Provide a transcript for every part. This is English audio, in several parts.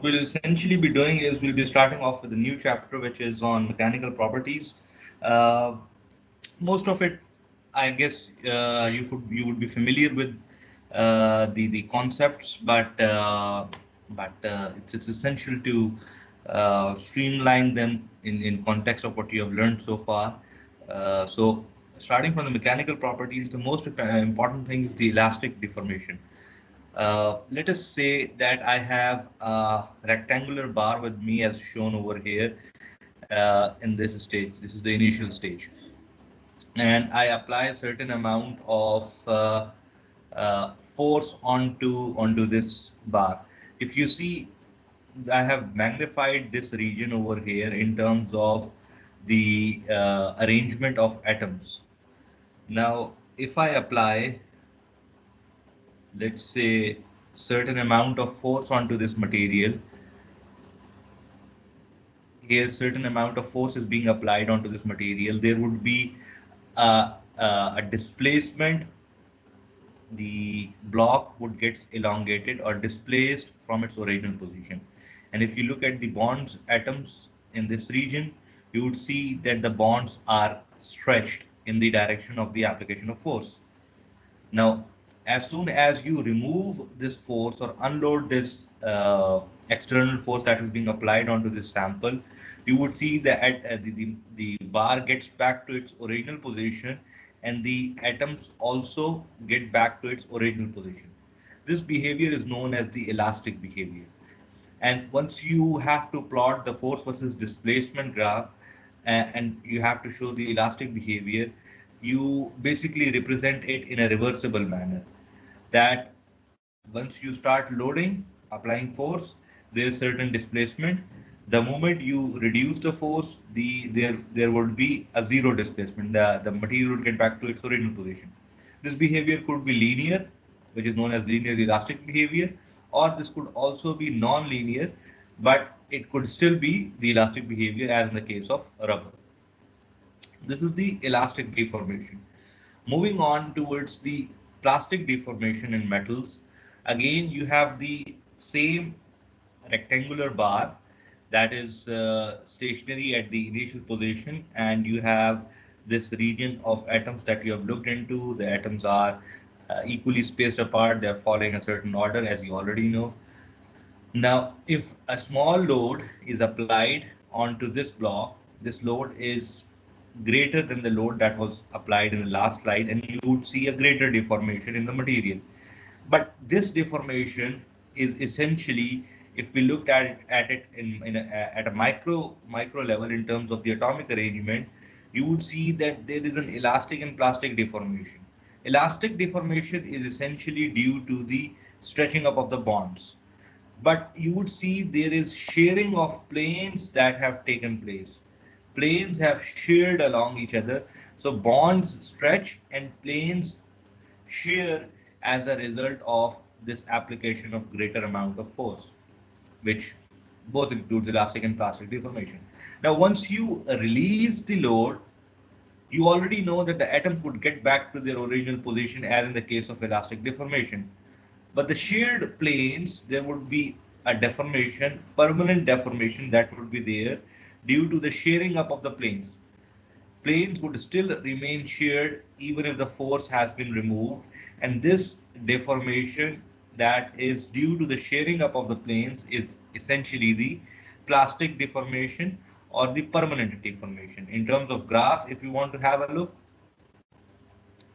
we'll essentially be doing is we'll be starting off with a new chapter which is on mechanical properties. Uh, Most of it, I guess, you would be familiar with the concepts, but it's essential to streamline them in context of what you have learned so far. So starting from the mechanical properties, the most important thing is the elastic deformation. Let us say that I have a rectangular bar with me as shown over here in this stage. This is the initial stage. And I apply a certain amount of force onto this bar. If you see, I have magnified this region over here in terms of the arrangement of atoms. Now, if I apply, let's say, certain amount of force onto this material, here certain amount of force is being applied onto this material, there would be a displacement. The block would get elongated or displaced from its original position. And if you look at the bonds atoms in this region, you would see that the bonds are stretched in the direction of the application of force. Now, as soon as you remove this force or unload this external force that is being applied onto this sample, you would see that the bar gets back to its original position and the atoms also get back to its original position. This behavior is known as the elastic behavior. And once you have to plot the force versus displacement graph and you have to show the elastic behavior, you basically represent it in a reversible manner. That once you start loading, applying force, there is certain displacement. The moment you reduce the force, there would be a zero displacement. The material would get back to its original position. This behavior could be linear, which is known as linear elastic behavior, or this could also be non-linear, but it could still be the elastic behavior as in the case of rubber. This is the elastic deformation. Moving on towards the plastic deformation in metals, again you have the same rectangular bar that is stationary at the initial position, and you have this region of atoms that you have looked into. The atoms are equally spaced apart, they are following a certain order, as you already know. Now, if a small load is applied onto this block, this load is greater than the load that was applied in the last slide, and you would see a greater deformation in the material. But this deformation is essentially, if we looked at it at a micro level in terms of the atomic arrangement, you would see that there is an elastic and plastic deformation. Elastic deformation is essentially due to the stretching up of the bonds, but you would see there is shearing of planes that have taken place. Planes have sheared along each other, so bonds stretch and planes shear as a result of this application of greater amount of force, which both includes elastic and plastic deformation. Now, once you release the load, you already know that the atoms would get back to their original position as in the case of elastic deformation. But the sheared planes, there would be a deformation, permanent deformation that would be there due to the shearing up of the planes. Planes would still remain sheared even if the force has been removed, and this deformation that is due to the shearing up of the planes is essentially the plastic deformation or the permanent deformation. In terms of graph, if you want to have a look,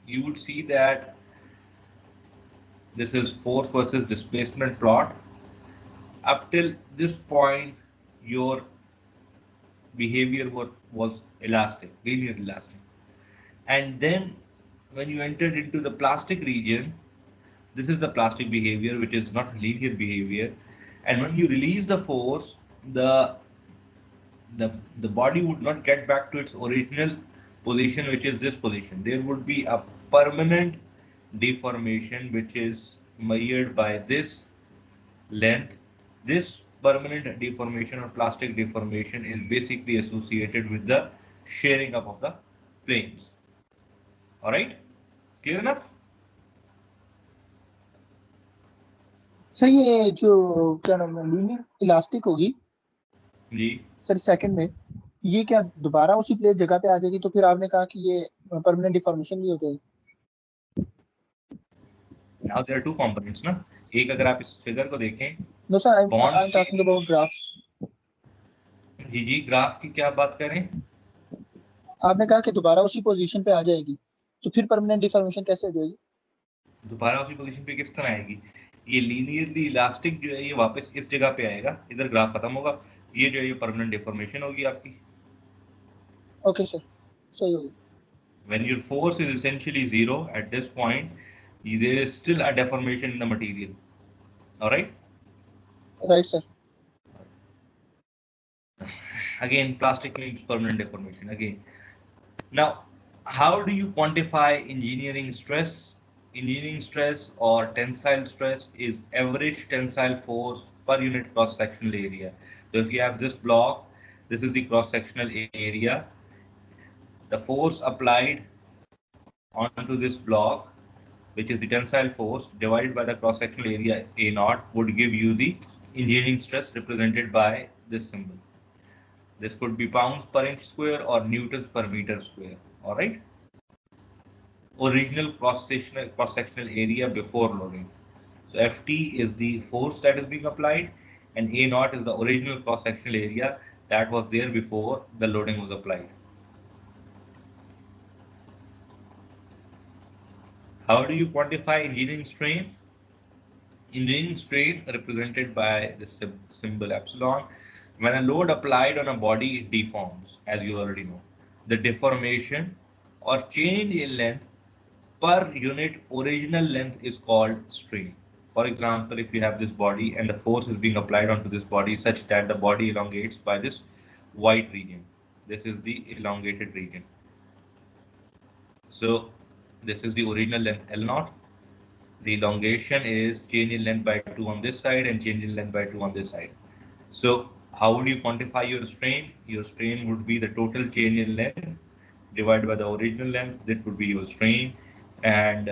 you would see that this is force versus displacement plot. Up till this point, your behavior was elastic, linear elastic. And then when you entered into the plastic region, this is the plastic behavior, which is not linear behavior. And when you release the force, the the body would not get back to its original position, which is this position. There would be a permanent deformation, which is measured by this length. This permanent deformation or plastic deformation is basically associated with the shearing up of the planes. All right, clear enough? Sir ये जो क्या नाम है linear elastic होगी जी sir second में, ये क्या दोबारा उसी प्लेस जगह पे आ जाएगी? तो फिर आपने कहा कि ये परमानेंट डिफॉर्मेशन भी हो जाएगी। Now there are two components ना, एक अगर आप इस फिगर को देखें no sir, I bond am talking about graph. जी जी ग्राफ की क्या बात करें, आपने कहा कि दोबारा उसी पोजीशन पे आ जाएगी, तो फिर परमानेंट डिफॉर्मेशन कैसे हो जाएगी? दोबारा उसी पोजीशन पे किस तरह आएगी, ये लीनियरली इलास्टिक जो है ये वापस इस जगह पे आएगा, इधर ग्राफ खत्म होगा, ये जो है ये परमानेंट डिफॉर्मेशन होगी आपकी। ओके सर, सही होगी। When your force is essentially zero at this point, there is still a deformation in the material. All right. Right sir. Again, plastic means permanent deformation. Again, now, how do you quantify engineering stress? Engineering stress or tensile stress is average tensile force per unit cross-sectional area. So if you have this block, this is the cross-sectional area. The force applied onto this block, which is the tensile force divided by the cross-sectional area A naught, would give you the engineering stress represented by this symbol. This could be pounds per inch square or newtons per meter square. All right. Original cross-sectional area before loading. So Ft is the force that is being applied, and A naught is the original cross-sectional area that was there before the loading was applied. How do you quantify engineering strain? Engineering strain represented by the symbol epsilon. When a load applied on a body, it deforms, as you already know. The deformation or change in length per unit original length is called strain. For example, if you have this body and the force is being applied onto this body such that the body elongates by this white region. This is the elongated region. So this is the original length L naught. The elongation is change in length by 2 on this side and change in length by 2 on this side. So how would you quantify your strain? Your strain would be the total change in length divided by the original length. That would be your strain. And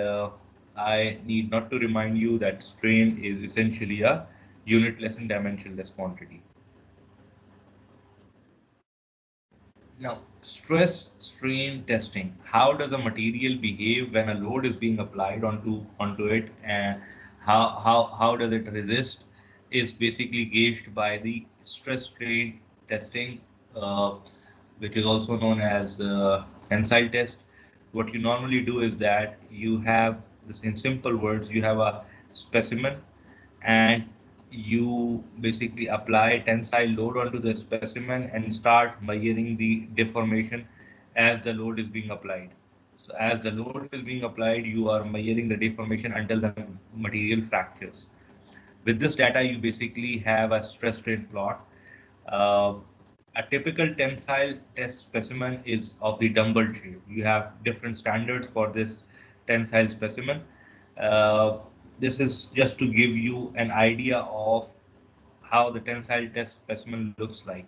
I need not to remind you that strain is essentially a unitless and dimensionless quantity. Now, stress strain testing. How does a material behave when a load is being applied onto it, and how does it resist? Is basically gauged by the stress strain testing, uh, which is also known as tensile test. What you normally do is that you have this, in simple words, you have a specimen and you basically apply tensile load onto the specimen and start measuring the deformation as the load is being applied. So as the load is being applied, you are measuring the deformation until the material fractures. With this data, you basically have a stress strain plot. Uh, a typical tensile test specimen is of the dumbbell shape. You have different standards for this tensile specimen. Uh, this is just to give you an idea of how the tensile test specimen looks like.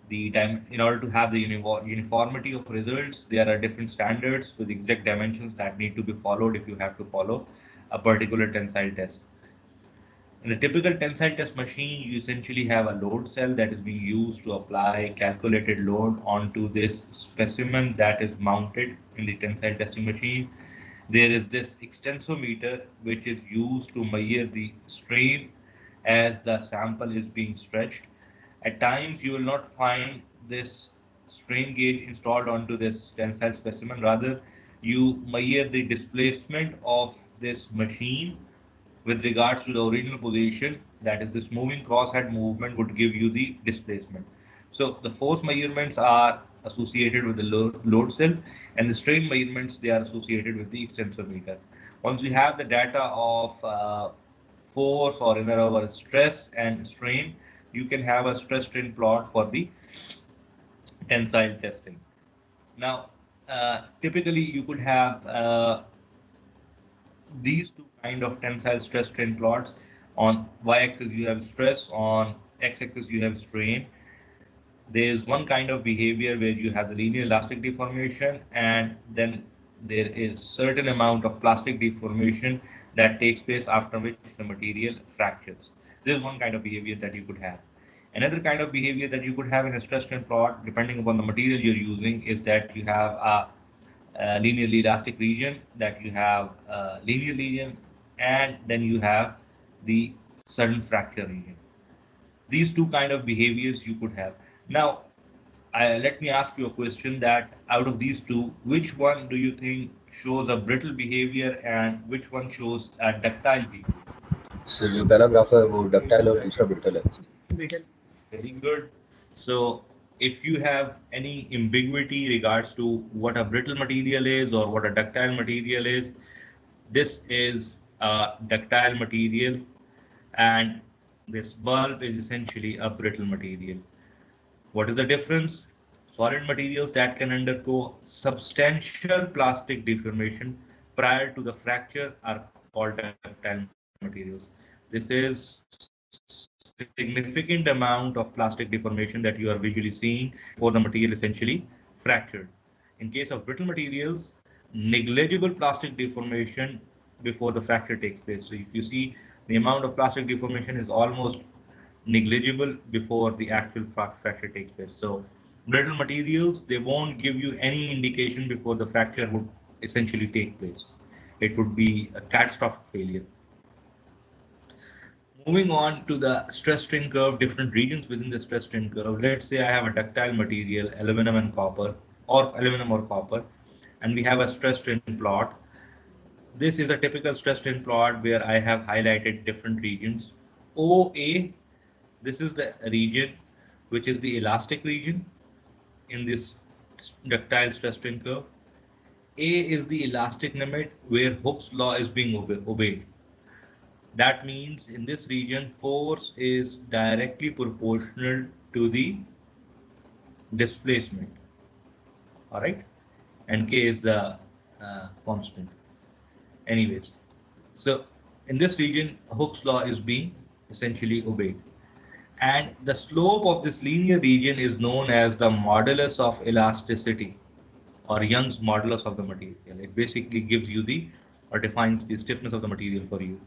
The time in order to have the uniformity of results, there are different standards with exact dimensions that need to be followed if you have to follow a particular tensile test. In the typical tensile test machine, you essentially have a load cell that is being used to apply calculated load onto this specimen that is mounted in the tensile testing machine. There is this extensometer which is used to measure the strain as the sample is being stretched. At times, you will not find this strain gauge installed onto this tensile specimen. Rather, you measure the displacement of this machine with regards to the original position, that is this moving crosshead movement would give you the displacement. So the force measurements are associated with the load cell and the strain measurements, they are associated with the extensometer. Once you have the data of force or in other words stress and strain, you can have a stress strain plot for the tensile testing. Now, typically you could have these two kind of tensile stress strain plots. On y-axis you have stress, on x-axis you have strain. There is one kind of behavior where you have the linear elastic deformation and then there is certain amount of plastic deformation that takes place after which the material fractures. This is one kind of behavior that you could have. Another kind of behavior that you could have in a stress strain plot, depending upon the material you're using, is that you have a linearly elastic region, that you have a linear region, and then you have the sudden fracture region. These two kind of behaviors you could have. Now, let me ask you a question that out of these two, which one do you think shows a brittle behavior and which one shows a ductile behavior? Sir जो पहला graph है वो ductile और दूसरा brittle है. Beetle. Very good. So if you have any ambiguity regards to what a brittle material is or what a ductile material is, this is a ductile material and this bulb is essentially a brittle material. What is the difference? Solid materials that can undergo substantial plastic deformation prior to the fracture are called ductile materials. This is significant amount of plastic deformation that you are visually seeing before the material essentially fractured. In case of brittle materials, negligible plastic deformation before the fracture takes place. So if you see the amount of plastic deformation is almost negligible before the actual fracture takes place. So brittle materials, they won't give you any indication before the fracture would essentially take place. It would be a catastrophic failure. Moving on to the stress strain curve, different regions within the stress strain curve. Let's say I have a ductile material, aluminum and copper, or aluminum or copper, and we have a stress strain plot. This is a typical stress strain plot where I have highlighted different regions. OA, this is the region which is the elastic region in this ductile stress strain curve. A is the elastic limit where Hooke's law is being obeyed. That means in this region, force is directly proportional to the displacement. All right, and K is the constant. Anyways, so in this region, Hooke's law is being essentially obeyed. And the slope of this linear region is known as the modulus of elasticity or Young's modulus of the material. It basically gives you the or defines the stiffness of the material for you.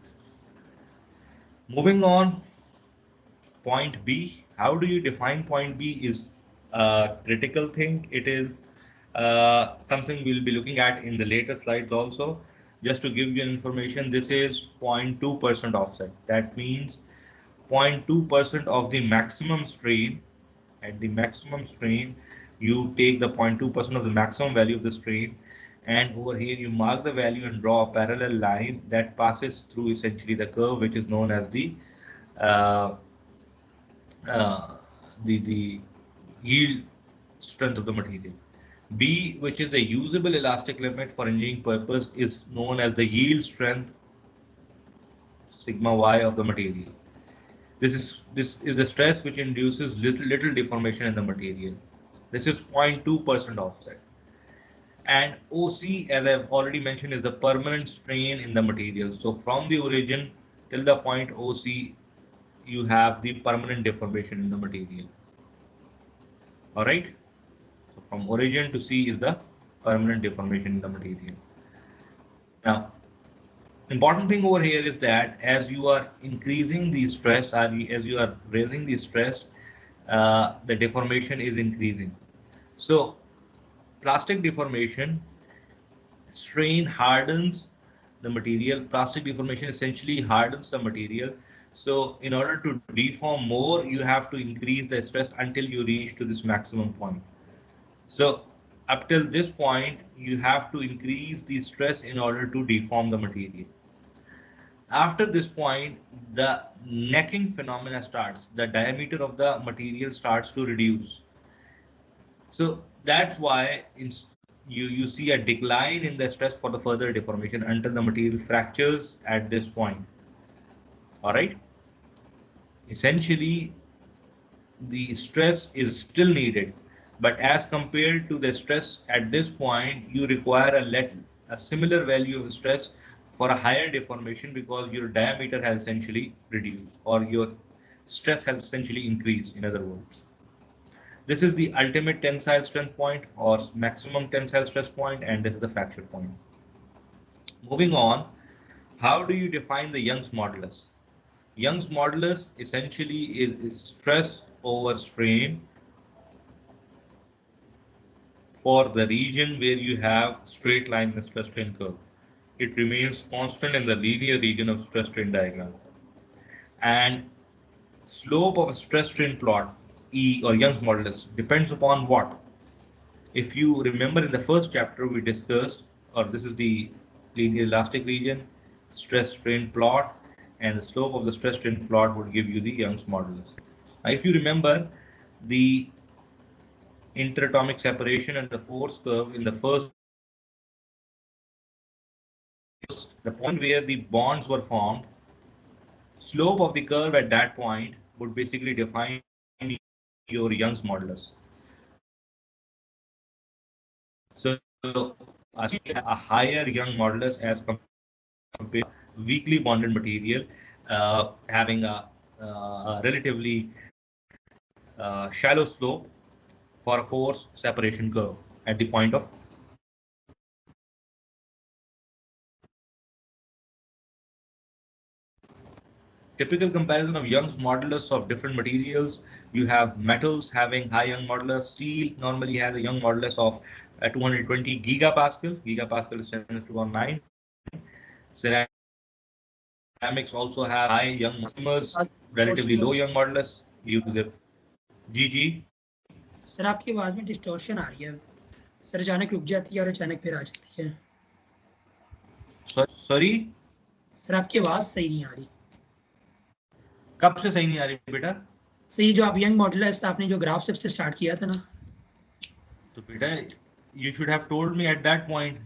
Moving on, point B. How do you define point B is a critical thing. It is something we'll be looking at in the later slides also. Just to give you information, this is 0.2% offset. That means 0.2% of the maximum strain. At the maximum strain, you take the 0.2% of the maximum value of the strain, and over here you mark the value and draw a parallel line that passes through essentially the curve, which is known as uh, uh, the yield strength of the material. B, which is the usable elastic limit for engineering purpose, is known as the yield strength sigma y of the material. This is the stress which induces little deformation in the material. This is 0.2% offset. And OC, as I've already mentioned, is the permanent strain in the material. So from the origin till the point OC, you have the permanent deformation in the material. All right. So from origin to C is the permanent deformation in the material. Now, important thing over here is that as you are increasing the stress, as you are raising the stress, the deformation is increasing. So plastic deformation strain hardens the material. Plastic deformation essentially hardens the material. So in order to deform more, you have to increase the stress until you reach to this maximum point. So up till this point, you have to increase the stress in order to deform the material. After this point, the necking phenomena starts. The diameter of the material starts to reduce. So that's why you see a decline in the stress for the further deformation until the material fractures at this point. All right. Essentially, the stress is still needed, but as compared to the stress at this point, you require a similar value of stress for a higher deformation because your diameter has essentially reduced or your stress has essentially increased, in other words. This is the ultimate tensile strength point or maximum tensile stress point, and this is the fracture point. Moving on, How do you define the Young's modulus? Young's modulus essentially is stress over strain for the region where you have straight line in the stress strain curve. It remains constant in the linear region of stress strain diagram. And slope of a stress strain plot, E or Young's modulus, depends upon what? If you remember in the first chapter we discussed, or this is the linear elastic region, stress strain plot, and the slope of the stress strain plot would give you the Young's modulus. Now, if you remember the interatomic separation and the force curve in the first, the point where the bonds were formed, slope of the curve at that point would basically define your Young's modulus. So a higher Young modulus as compared to weakly bonded material having a relatively shallow slope for a force separation curve at the point of typical comparison of Young's modulus of different materials. You have metals having high Young modulus. Steel normally has a Young modulus of 220 gigapascal. Gigapascal is 10 to the power 9. Ceramics also have high Young modulus, relatively low Young modulus due to the GG. Sir आपकी आवाज में distortion आ रही है sir अचानक रुक जाती है और अचानक फिर आ जाती है सॉरी सर आपकी आवाज सही नहीं आ रही कब से सही नहीं आ रही बेटा सही जो आप यंग मॉडुलस आपने जो ग्राफ से स्टार्ट किया था ना तो बेटा you should have told me at that point.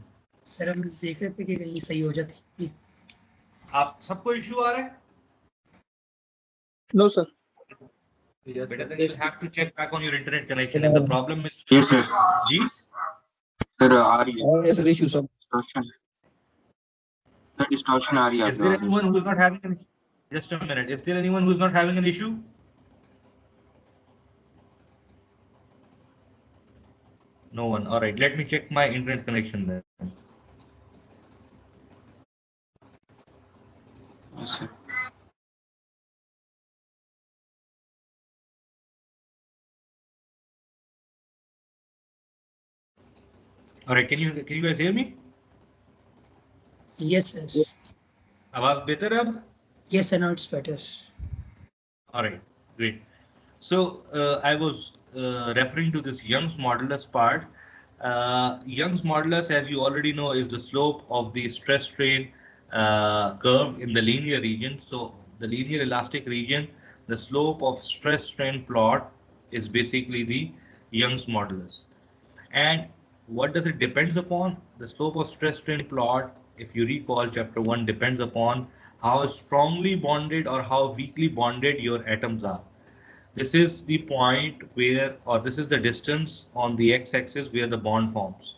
Sir हम देख रहे थे कि कहीं सही हो जाती आप सबको इशू आ रहा है No, sir. Better then you have to check back on your internet connection. If the problem is Yes, sir. G. Sir, आ रही है. Yes, sir. Issue, sir. Distortion. Sir, distortion आ रही है. Is there anyone who is not having an just a minute? Is there anyone who is not having an issue? No one. All right. Let me check my internet connection then. Yes, sir. All right. Can you guys hear me? Yes, sir. आवाज बेहतर है अब? Yes, sir. Now it's better. All right. Great. So I was referring to this Young's modulus part. Young's modulus, as you already know, is the slope of the stress strain curve in the linear region. So the linear elastic region, the slope of stress strain plot is basically the Young's modulus. And what does it depends upon? The slope of stress strain plot, if you recall chapter 1, depends upon how strongly bonded or how weakly bonded your atoms are. This is the point where, or this is the distance on the x-axis where the bond forms.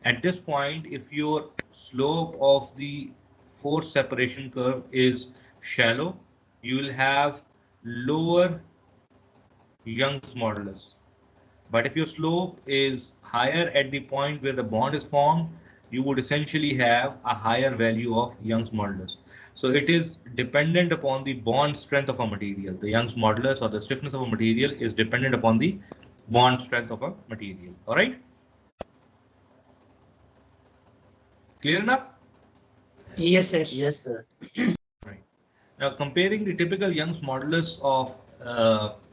At this point, if your slope of the force separation curve is shallow, you will have lower Young's modulus. But if your slope is higher at the point where the bond is formed, you would essentially have a higher value of Young's modulus. So it is dependent upon the bond strength of a material. The Young's modulus or the stiffness of a material is dependent upon the bond strength of a material. All right? Clear enough? Yes, sir. Yes, sir. Right. Now, comparing the typical Young's modulus of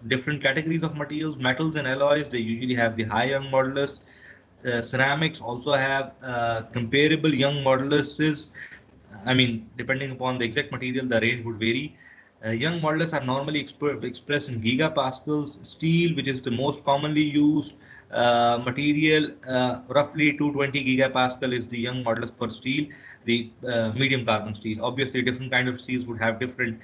different categories of materials, metals and alloys, they usually have the high Young modulus. Ceramics also have comparable Young moduluses. I mean, depending upon the exact material, the range would vary. Young modulus are normally expressed in gigapascals. Steel, which is the most commonly used material, roughly 220 gigapascal is the Young modulus for steel, the medium carbon steel. Obviously, different kind of steels would have different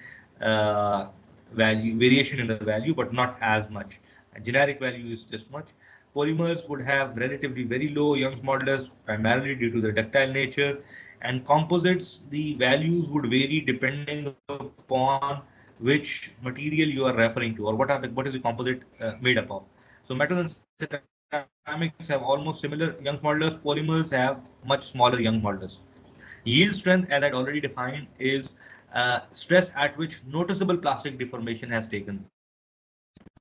variation in the value, but not as much. A generic value is this much. Polymers would have relatively very low Young's modulus, primarily due to their ductile nature. And composites, the values would vary depending upon which material you are referring to, or what is the composite made up of. So metals and ceramics have almost similar Young's modulus. Polymers have much smaller Young's modulus. Yield strength, as I'd already defined, is stress at which noticeable plastic deformation has taken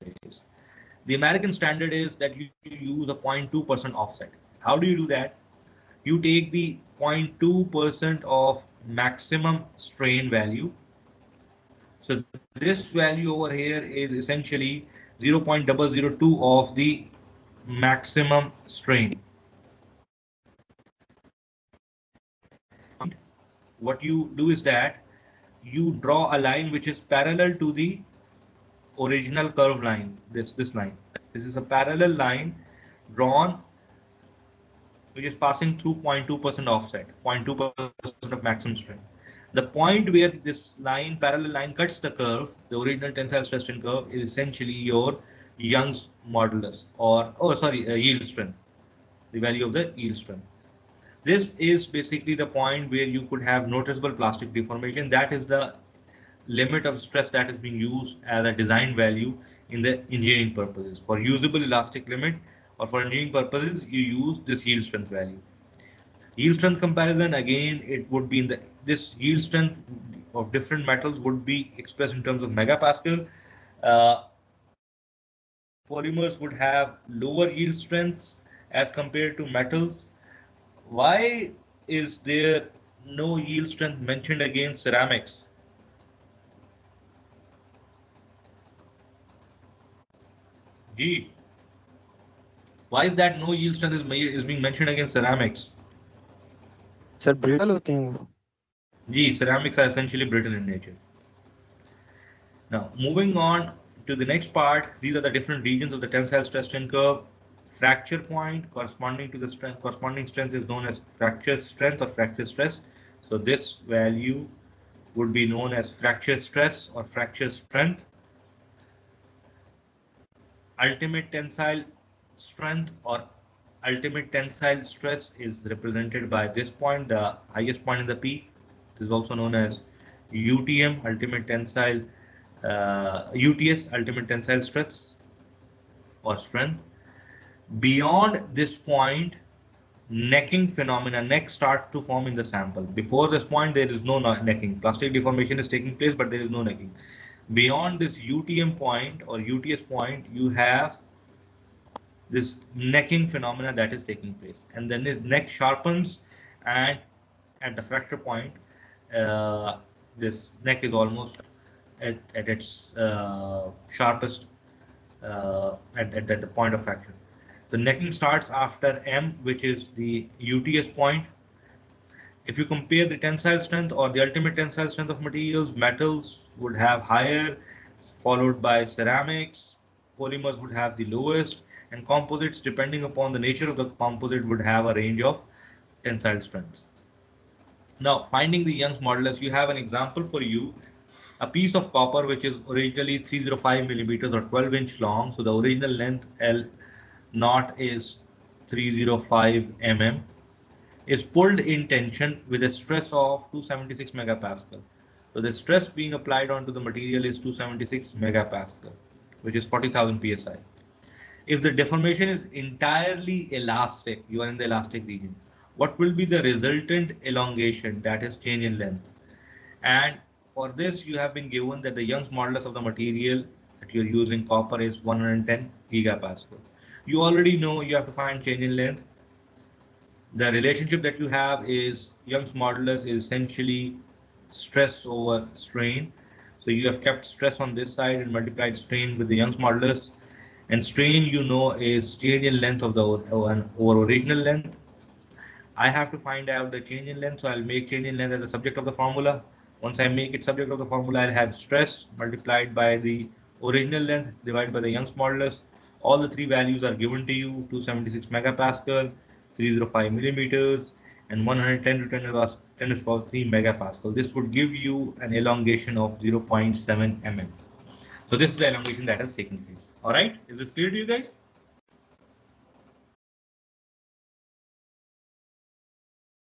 place. The American standard is that you use a 0.2% offset. How do you do that? You take the 0.2% of maximum strain value. So this value over here is essentially 0.002 of the maximum strain. What you do is that you draw a line which is parallel to the original curve line, this line. This is a parallel line drawn which is passing through 0.2% offset, 0.2% of maximum strain. The point where this line, parallel line, cuts the curve, the original tensile stress strain curve, is essentially your Young's modulus, or yield strength, the value of the yield strength. This is basically the point where you could have noticeable plastic deformation. That is the limit of stress that is being used as a design value in the engineering purposes. For usable elastic limit or for engineering purposes, you use this yield strength value. Yield strength comparison, again, it would be in this yield strength of different metals would be expressed in terms of megapascal. Uh, Polymers would have lower yield strengths as compared to metals. Why is there no yield strength mentioned against ceramics? G. Why is that no yield strength is being mentioned against ceramics? Sir brittle होते हैं वो. G. Ceramics are essentially brittle in nature. Now, moving on to the next part, these are the different regions of the tensile stress strain curve. Fracture point corresponding to the strength, corresponding strength is known as fracture strength or fracture stress. So this value would be known as fracture stress or fracture strength. Ultimate tensile strength or ultimate tensile stress is represented by this point, the highest point in the peak. This is also known as UTM, ultimate tensile, UTS, ultimate tensile stress or strength. Beyond this point, necking phenomena, neck start to form in the sample. Before this point, there is no necking. Plastic deformation is taking place, but there is no necking. Beyond this UTM point or UTS point, you have this necking phenomena that is taking place, and then the neck sharpens, and at the fracture point, this neck is almost at its sharpest at the point of fracture. The necking starts after M, which is the UTS point. If you compare the tensile strength or the ultimate tensile strength of materials, metals would have higher, followed by ceramics, polymers would have the lowest, and composites, depending upon the nature of the composite, would have a range of tensile strengths. Now, finding the Young's modulus, you have an example for you. A piece of copper which is originally 305 millimeters or 12-inch long. So the original length L naught is 305 mm. Is pulled in tension with a stress of 276 megapascal. So the stress being applied onto the material is 276 megapascal, which is 40,000 psi. If the deformation is entirely elastic, you are in the elastic region, what will be the resultant elongation, that is change in length? And for this, you have been given that the Young's modulus of the material that you're using, copper, is 110 gigapascal. You already know you have to find change in length. The relationship that you have is Young's modulus is essentially stress over strain. So you have kept stress on this side and multiplied strain with the Young's modulus. And strain, you know, is change in length of the over original length. I have to find out the change in length, so I'll make change in length as the subject of the formula. Once I make it subject of the formula, I'll have stress multiplied by the original length divided by the Young's modulus. All the three values are given to you: 276 megapascal, 305 millimeters, and 110 to 10 to the power 3 megapascal. This would give you an elongation of 0.7 mm. So this is the elongation that has taken place. All right, is this clear to you guys?